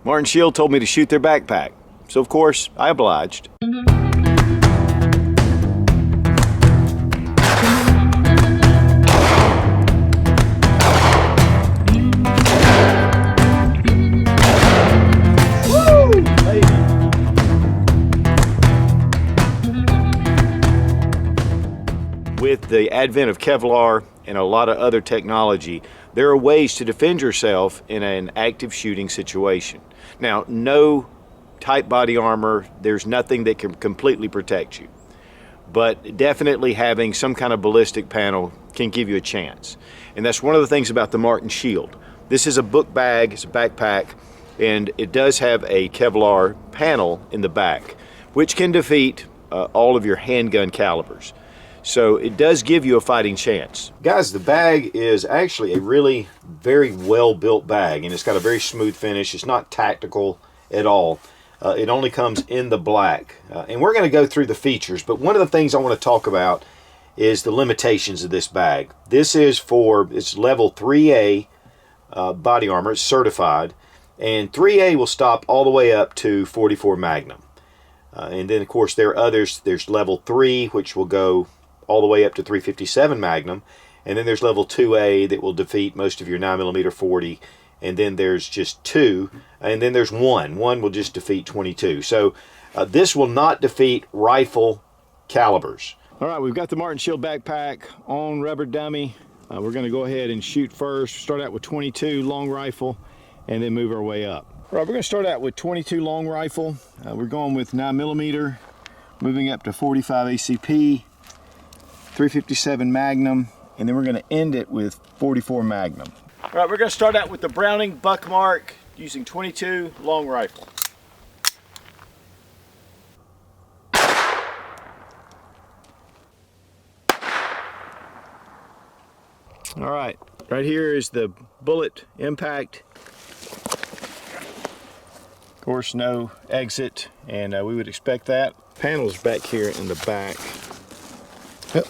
Martin Shield told me to shoot their backpack, so of course I obliged. With the advent of Kevlar and a lot of other technology, there are ways to defend yourself in an active shooting situation. Now, no tight body armor, there's nothing that can completely protect you. But definitely having some kind of ballistic panel can give you a chance. And that's one of the things about the Martin Shield. This is a book bag, it's a backpack, and it does have a Kevlar panel in the back, which can defeat all of your handgun calibers. So it does give you a fighting chance. Guys, the bag is actually a really very well built bag, and it's got a very smooth finish. It's not tactical at all. It only comes in the black. And we're going to go through the features, but one of the things I want to talk about is the limitations of this bag. This is it's level 3A body armor. It's certified, and 3A will stop all the way up to 44 Magnum. And then of course there are others. There's level 3, which will go all the way up to 357 Magnum, and then there's level 2A that will defeat most of your 9mm 40, and then there's just 2, and then there's 1 will just defeat 22. So this will not defeat rifle calibers. All right, we've got the Martin Shield backpack on rubber dummy. We're going to go ahead and shoot first. Start out with 22 long rifle and then move our way up. All right, we're going to start out with 22 long rifle. We're going with 9mm, moving up to 45 ACP, 357 Magnum, and then we're going to end it with 44 Magnum. All right, we're going to start out with the Browning Buckmark using 22 long rifle. All right, right here is the bullet impact. Of course, no exit, and we would expect that. Panel's back here in the back. Yep.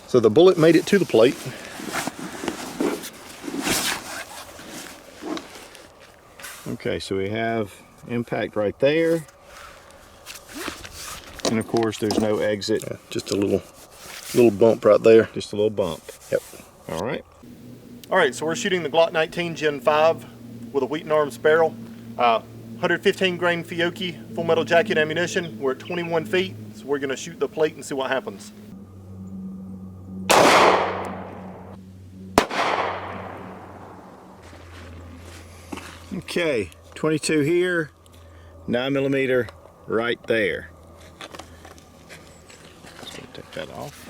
So the bullet made it to the plate. Okay, so we have impact right there. And of course there's no exit. Yeah, just a little bump right there. Just a little bump. Yep. All right. All right, so we're shooting the Glock 19 Gen 5 with a Wheaton Arms barrel. 115 grain Fiocchi full metal jacket ammunition. We're at 21 feet, so we're gonna shoot the plate and see what happens. Okay, 22 here, 9mm right there. Just gonna take that off.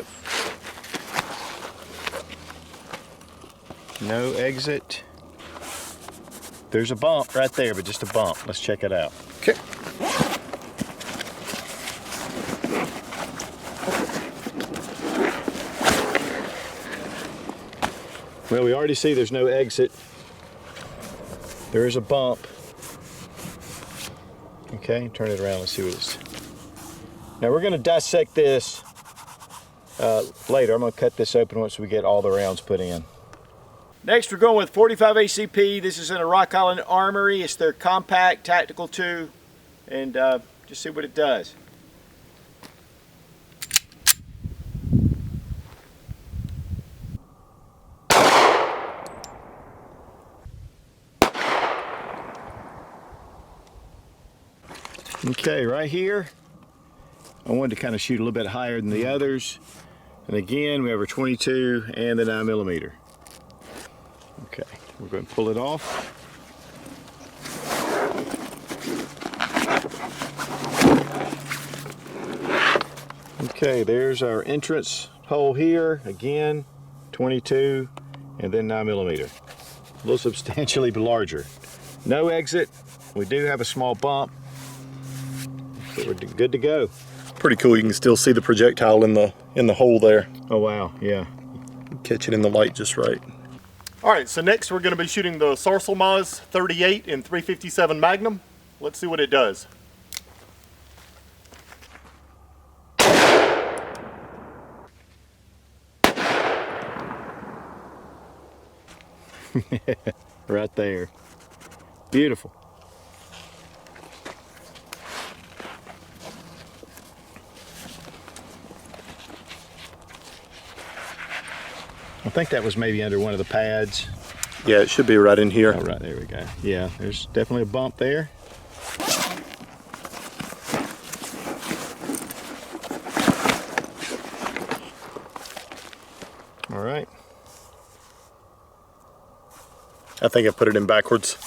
No exit. There's a bump right there, but just a bump. Let's check it out. Okay. Well, we already see there's no exit. There is a bump. Okay, turn it around and see what it's. Now we're going to dissect this later. I'm going to cut this open once we get all the rounds put in. Next, we're going with 45 ACP. This is in a Rock Island Armory. It's their compact tactical 2, and just see what it does. Okay, right here, I wanted to kind of shoot a little bit higher than the others. And again, we have our 22 and the 9mm. Okay, we're going to pull it off. Okay, there's our entrance hole here. Again, 22 and then 9mm. A little substantially larger. No exit. We do have a small bump. So we're good to go. Pretty cool. You can still see the projectile in the hole there. Oh wow, yeah. Catch it in the light just right. All right, so next we're going to be shooting the Sarcelmaz 38 in 357 Magnum. Let's see what it does. Right there. Beautiful. think that was maybe under one of the pads. Yeah, it should be right in here. Oh, right, there we go. Yeah, there's definitely a bump there. All right. I think I put it in backwards.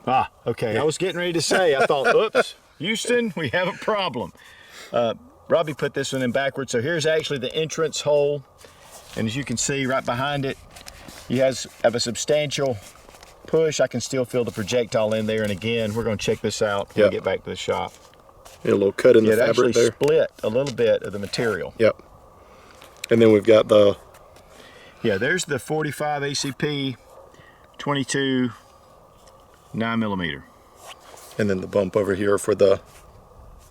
Ah, okay. I was getting ready to say, I thought, oops, Houston, we have a problem. Robbie put this one in backwards. So here's actually the entrance hole. And as you can see right behind it, you have a substantial push. I can still feel the projectile in there. And again, we're going to check this out when we get back to the shop. Yeah, a little cut in the fabric there. It actually split a little bit of the material. Yep. And then we've got the... Yeah, there's the 45 ACP 22 9mm. And then the bump over here for the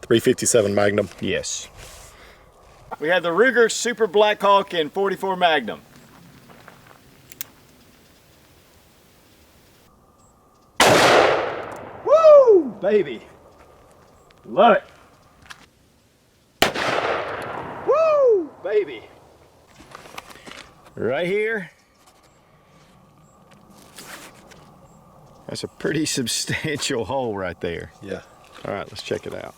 357 Magnum. Yes. We have the Ruger Super Blackhawk in 44 Magnum. Woo, baby. Love it. Woo, baby. Right here. That's a pretty substantial hole right there. Yeah. All right, let's check it out.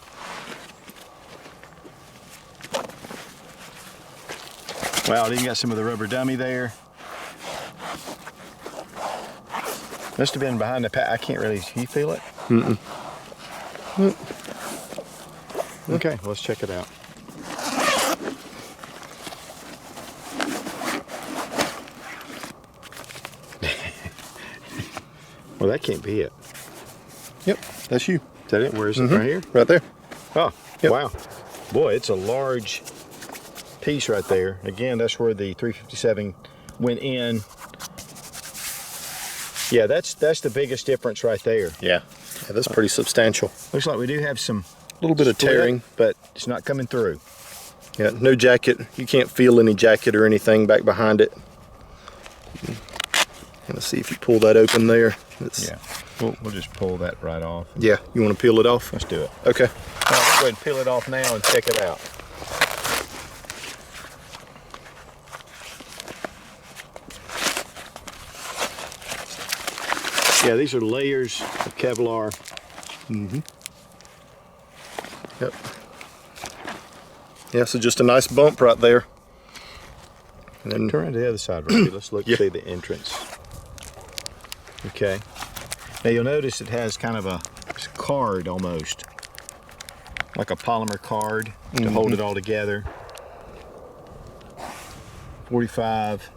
Wow, it even got some of the rubber dummy there. Must have been behind the pack. I can't really, can you feel it? Mm-mm. Okay, let's check it out. Well, that can't be it. Yep, that's you. Is that it? Where is it? Right here? Right there. Oh, Yep. wow. Boy, it's a large piece right there. Again, that's where the 357 went in. Yeah, that's the biggest difference right there. Yeah. Yeah, that's pretty substantial. Looks like we do have some A little bit of split, tearing. but it's not coming through. Yeah, no jacket. You can't feel any jacket or anything back behind it. Let's see if you pull that open there. Yeah, we'll just pull that right off. Yeah, you want to peel it off? Let's do it. Okay. All right, we'll go ahead and peel it off now and check it out. Yeah, these are layers of Kevlar. Mm-hmm. Yep. Yeah, so just a nice bump right there. And then Turn around to the other side, Robbie. Let's look see the entrance. Okay. Now you'll notice it has kind of a card almost, like a polymer card to hold it all together. 45,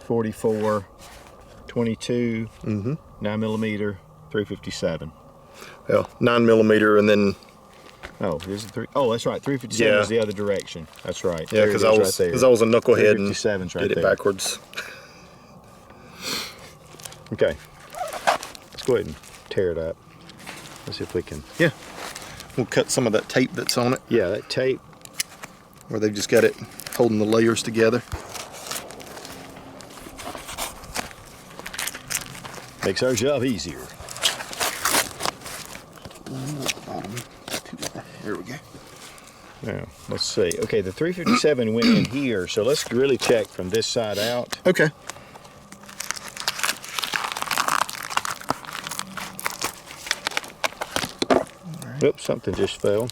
44, 22, 9mm, 357. well, 9mm and then Oh, here's the oh, that's right. 357 is the other direction. That's right. yeah, because I was a knucklehead and 357's right did it there. backwards. Okay. Let's go ahead and tear it up. Let's see if we can. Yeah. We'll cut some of that tape that's on it, Yeah, that tape. where they've just got it holding the layers together. Makes our job easier. There we go. Yeah, let's see. Okay, the 357 went in here, so let's really check from this side out. Okay. Oops, something just fell.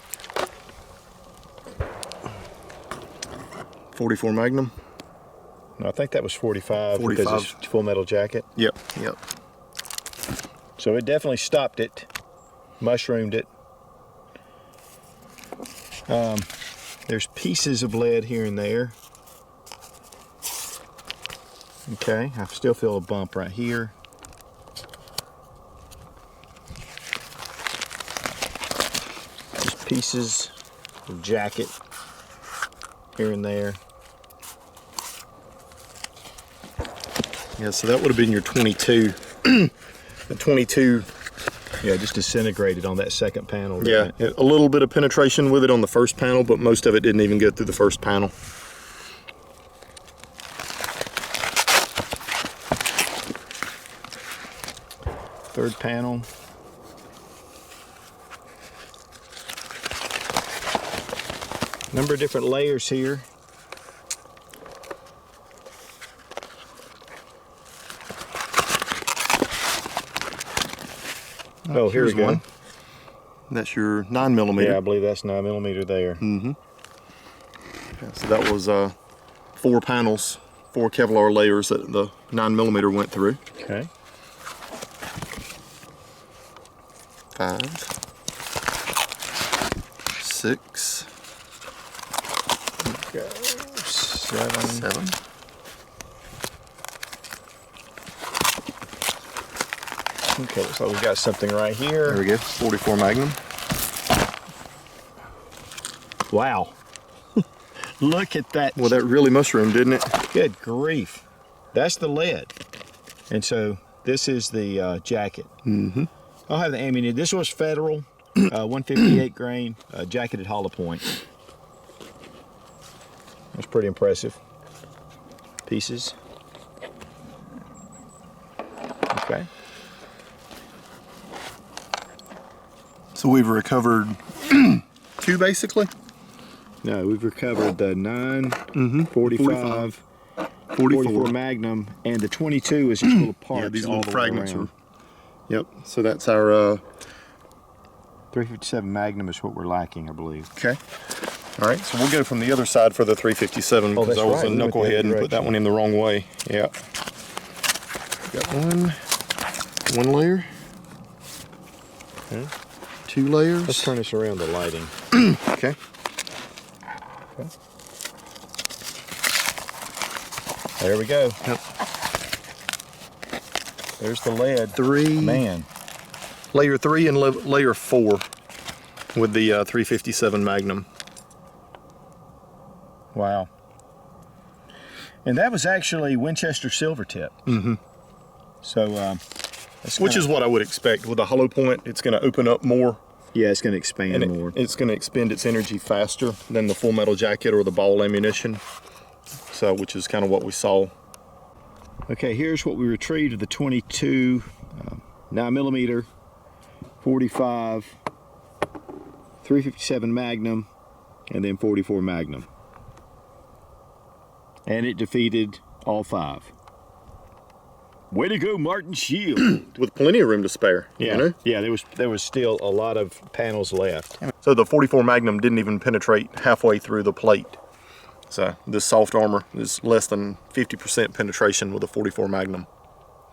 44 Magnum. No, I think that was 45 because 45. it's full metal jacket. Yep. Yep. So it definitely stopped it, mushroomed it. There's pieces of lead here and there. Okay, I still feel a bump right here. Just pieces of jacket here and there. Yeah, so that would have been your 22. The 22. Yeah, just disintegrated on that second panel. Yeah, a little bit of penetration with it on the first panel, but most of it didn't even go through the first panel. Third panel. Number of different layers here. Oh, here we go. One. That's your 9mm. Yeah, I believe that's 9mm there. Mm-hmm. So that was 4 panels, 4 Kevlar layers that the 9mm went through. Okay. 5, 6, Okay. 7. 7. Okay, so we've got something right here. There we go. 44 Magnum. Wow. Look at that. Well, that really mushroomed, didn't it? Good grief. That's the lead. And so this is the jacket. Mm-hmm. I'll have the ammunition. This was Federal, 158 grain, jacketed hollow point. That's pretty impressive. Pieces. Okay. So we've recovered 2 basically? No, we've recovered the 9, Mm-hmm. 45, 44 Magnum, and the 22 is just little parts. Yeah, these all little the way fragments around. are. Yep. So that's our. 357 Magnum is what we're lacking, I believe. Okay. All right. So we'll go from the other side for the 357 because that's I was right, a we went the knucklehead other and put that one in the wrong way. Yeah. Got one layer. Okay. 2 layers. Let's turn this around the lighting. Okay. There we go. Yep. There's the lead. 3. Man. Layer 3 and layer 4 with the 357 Magnum. Wow. And that was actually Winchester Silvertip. Mm-hmm. So, Which is what I would expect. With a hollow point, it's going to open up more. yeah, it's going to expand And more. it's going to expend its energy faster than the full metal jacket or the ball ammunition. So, which is kind of what we saw. Okay, here's what we retrieved of the 22, 9mm, 45, 357 Magnum, and then 44 Magnum. And it defeated all 5. Way to go, Martin Shield. With plenty of room to spare. Yeah, You know? yeah. There was still a lot of panels left. So the 44 Magnum didn't even penetrate halfway through the plate. So this soft armor is less than 50% penetration with a 44 Magnum.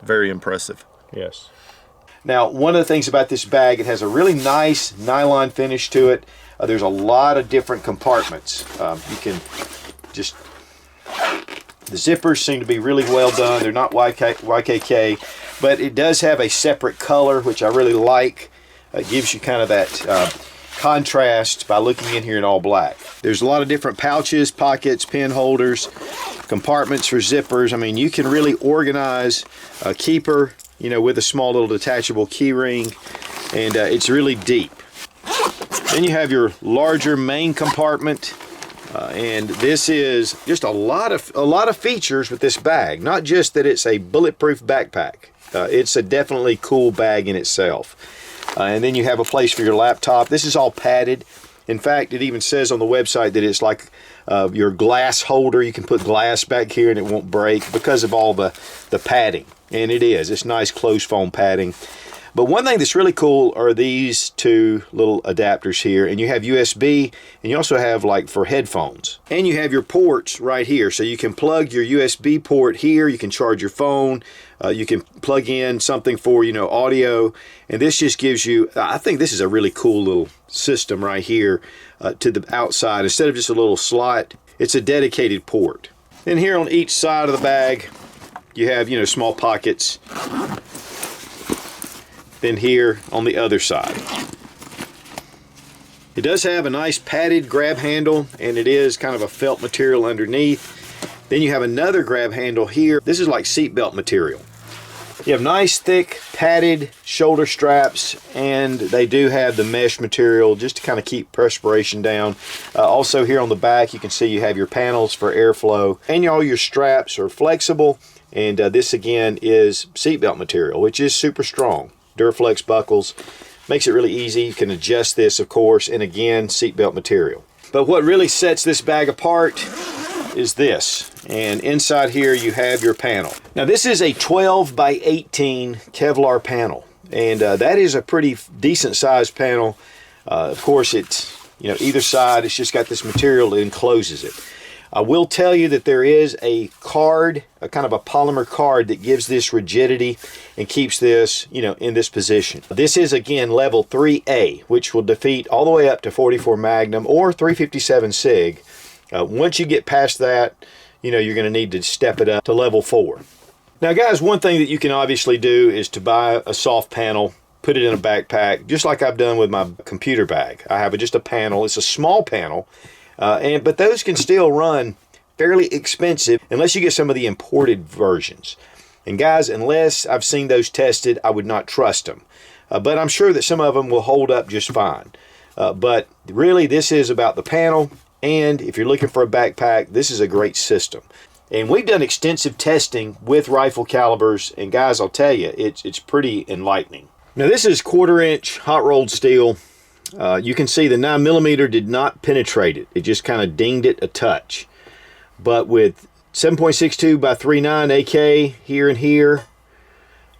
Very impressive. Yes. Now, one of the things about this bag, it has a really nice nylon finish to it. There's a lot of different compartments. You can just, the zippers seem to be really well done. They're not YKK, but it does have a separate color, which I really like. It gives you kind of that contrast by looking in here in all black. There's a lot of different pouches, pockets, pen holders, compartments for zippers. I mean, you can really organize a keeper, you know, with a small little detachable key ring, and it's really deep. Then you have your larger main compartment, and this is just a lot of features with this bag. Not just that it's a bulletproof backpack. It's a definitely cool bag in itself. And then you have a place for your laptop. This is all padded. In fact, it even says on the website that it's like your glass holder. You can put glass back here and it won't break because of all the padding. And it is. It's nice closed foam padding. But one thing that's really cool are these 2 little adapters here. And you have USB, and you also have like for headphones. And you have your ports right here. So you can plug your USB port here. You can charge your phone. You can plug in something for, you know, audio. And this just gives you, I think this is a really cool little system right here to the outside. Instead of just a little slot, it's a dedicated port. Then here on each side of the bag, you have, you know, small pockets. Then here on the other side. It does have a nice padded grab handle, and it is kind of a felt material underneath. Then you have another grab handle here. This is like seatbelt material. You have nice thick padded shoulder straps, and they do have the mesh material just to kind of keep perspiration down. Also here on the back you can see you have your panels for airflow, and all your straps are flexible, and this again is seatbelt material, which is super strong. Duraflex buckles, makes it really easy. You can adjust this, of course, and again, seatbelt material. But what really sets this bag apart is this, and inside here you have your panel. Now this is a 12 by 18 Kevlar panel, And that is a pretty decent sized panel. Of course, it's, you know, either side, it's just got this material that encloses it. I will tell you that there is a card, a kind of a polymer card that gives this rigidity and keeps this, you know, in this position. This is, again, level 3A, which will defeat all the way up to 44 Magnum or 357 SIG. Once you get past that, you know, you're going to need to step it up to level 4. Now, guys, one thing that you can obviously do is to buy a soft panel, put it in a backpack, just like I've done with my computer bag. I have just a panel. It's a small panel. But those can still run fairly expensive unless you get some of the imported versions. And guys, unless I've seen those tested, I would not trust them. But I'm sure that some of them will hold up just fine. But really, this is about the panel. And if you're looking for a backpack, this is a great system. And we've done extensive testing with rifle calibers. And guys, I'll tell you, it's pretty enlightening. Now, this is 1/4-inch hot rolled steel. You can see the 9mm did not penetrate it. It just kind of dinged it a touch. But with 7.62 by 3.9 AK here and here,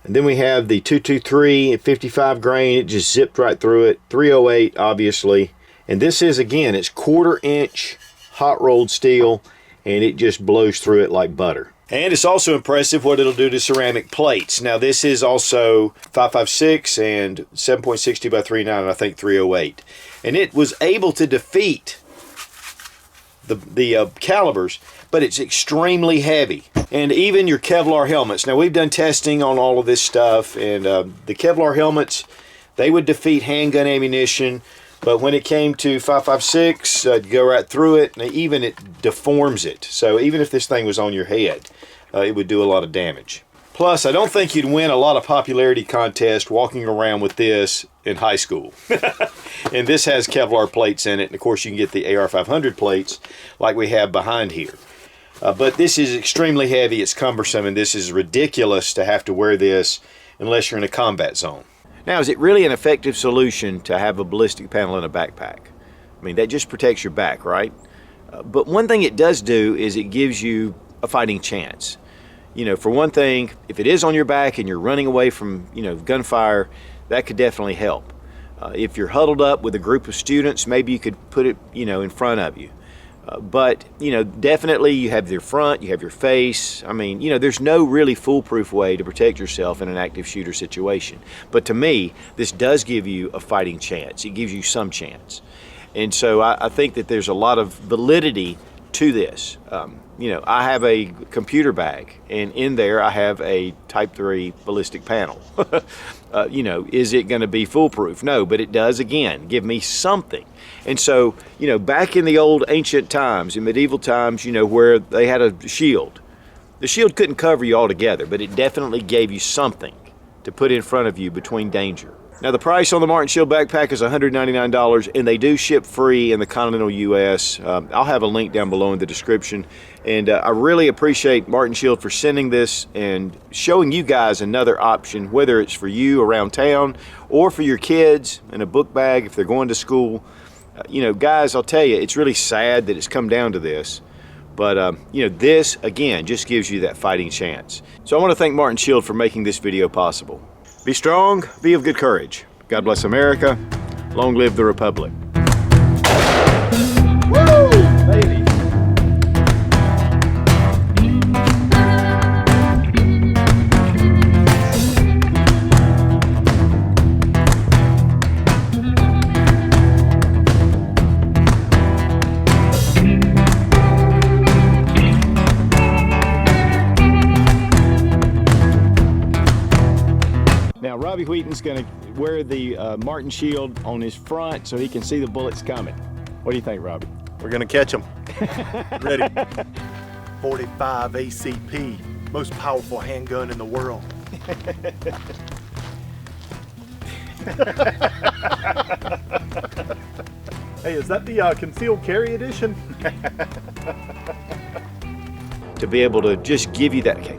and then we have the 223 at 55 grain, it just zipped right through it. 308 obviously. And this is, again, it's 1/4-inch hot rolled steel, and it just blows through it like butter. And it's also impressive what it'll do to ceramic plates. Now, this is also 5.56 and 7.62 by 3.9, and I think 308. And it was able to defeat the calibers, but it's extremely heavy. And even your Kevlar helmets. Now, we've done testing on all of this stuff, and the Kevlar helmets, they would defeat handgun ammunition. But when it came to 5.56, go right through it, and even it deforms it. So even if this thing was on your head, it would do a lot of damage. Plus, I don't think you'd win a lot of popularity contests walking around with this in high school. And this has Kevlar plates in it, and of course you can get the AR500 plates like we have behind here. But this is extremely heavy, it's cumbersome, and this is ridiculous to have to wear this unless you're in a combat zone. Now, is it really an effective solution to have a ballistic panel in a backpack? I mean, that just protects your back, right? But one thing it does do is it gives you a fighting chance. You know, for one thing, if it is on your back and you're running away from, you know, gunfire, that could definitely help. If you're huddled up with a group of students, maybe you could put it, you know, in front of you. But, you know, definitely you have your front, you have your face. I mean, you know, there's no really foolproof way to protect yourself in an active shooter situation. But to me, this does give you a fighting chance. It gives you some chance. And so I think that there's a lot of validity to this. You know, I have a computer bag, and in there I have a Type 3 ballistic panel. You know, is it going to be foolproof? No, but it does, again, give me something. And so, you know, back in the old ancient times, in medieval times, you know, where they had a shield, the shield couldn't cover you altogether, but it definitely gave you something to put in front of you between danger. Now, the price on the Martin Shield backpack is $199, and they do ship free in the continental U.S. I'll have a link down below in the description. And I really appreciate Martin Shield for sending this and showing you guys another option, whether it's for you around town or for your kids in a book bag if they're going to school. You know, guys, I'll tell you, it's really sad that it's come down to this. But, you know, this, again, just gives you that fighting chance. So I want to thank Martin Shield for making this video possible. Be strong, be of good courage. God bless America. Long live the Republic. Woo, baby. Now, Robbie Wheaton's going to wear the Martin Shield on his front so he can see the bullets coming. What do you think, Robbie? We're gonna catch them. Ready? 45 ACP, most powerful handgun in the world. Hey, is that the concealed carry edition? To be able to just give you that, okay,